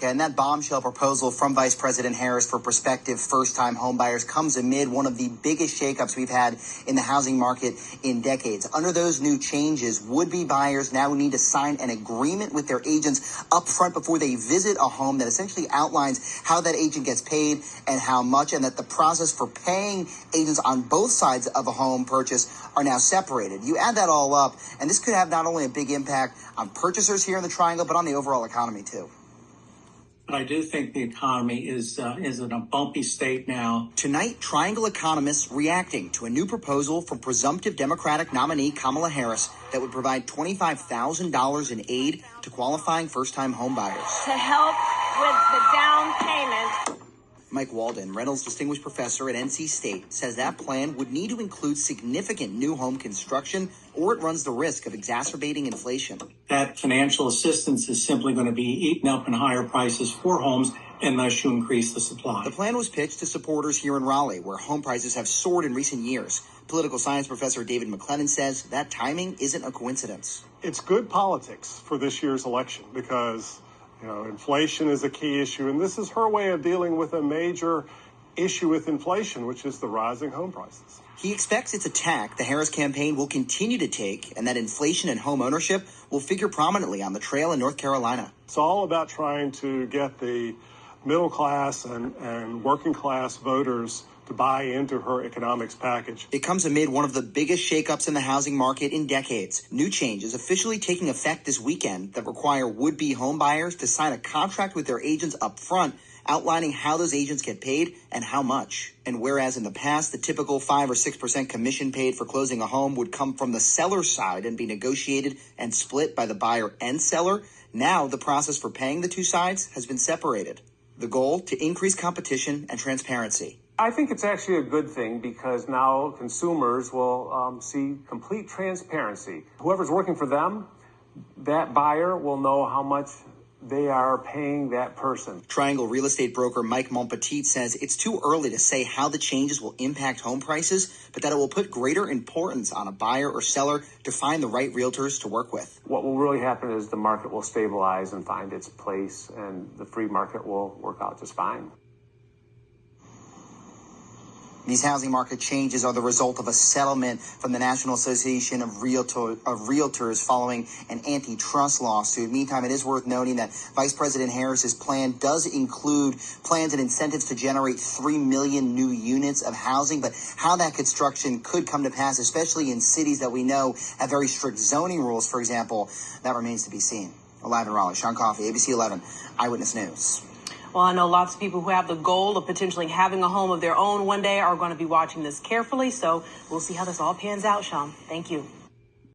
America. And that bombshell proposal from Vice President Harris for prospective first-time homebuyers comes amid one of the biggest shakeups we've had in the housing market in decades. Under those new changes, would-be buyers now need to sign an agreement with their agents up front before they visit a home that essentially outlines how that agent gets paid and how much, and that the process for paying agents on both sides of a home purchase are now separated. You add that all up, and this could have not only a big impact on purchasers here in the Triangle, but on the overall economy too. But I do think the economy is in a bumpy state now. Tonight, Triangle economists reacting to a new proposal from presumptive Democratic nominee Kamala Harris that would provide $25,000 in aid to qualifying first-time homebuyers. To help with the down payment. Mike Walden, Reynolds Distinguished Professor at NC State, says that plan would need to include significant new home construction, or it runs the risk of exacerbating inflation. That financial assistance is simply going to be eaten up in higher prices for homes unless you increase the supply. The plan was pitched to supporters here in Raleigh, where home prices have soared in recent years. Political science professor David McLennan says that timing isn't a coincidence. It's good politics for this year's election because inflation is a key issue, and this is her way of dealing with a major issue with inflation, which is the rising home prices. He expects its attack the Harris campaign will continue to take, and that inflation and home ownership will figure prominently on the trail in North Carolina. It's all about trying to get the middle class and working class voters to buy into her economics package. It comes amid one of the biggest shakeups in the housing market in decades. New changes officially taking effect this weekend that require would-be home buyers to sign a contract with their agents up front, outlining how those agents get paid and how much. And whereas in the past, the typical 5 or 6% commission paid for closing a home would come from the seller's side and be negotiated and split by the buyer and seller, now the process for paying the two sides has been separated. The goal, to increase competition and transparency. I think it's actually a good thing because now consumers will see complete transparency. Whoever's working for them, that buyer will know how much they are paying that person. Triangle real estate broker Mike Montpetit says it's too early to say how the changes will impact home prices, but that it will put greater importance on a buyer or seller to find the right realtors to work with. What will really happen is the market will stabilize and find its place, and the free market will work out just fine. These housing market changes are the result of a settlement from the National Association of Realtors following an antitrust lawsuit. Meantime, it is worth noting that Vice President Harris's plan does include plans and incentives to generate 3 million new units of housing. But how that construction could come to pass, especially in cities that we know have very strict zoning rules, for example, that remains to be seen. Live in Raleigh, Sean Coffey, ABC 11, Eyewitness News. Well, I know lots of people who have the goal of potentially having a home of their own one day are going to be watching this carefully. So we'll see how this all pans out, Sean. Thank you.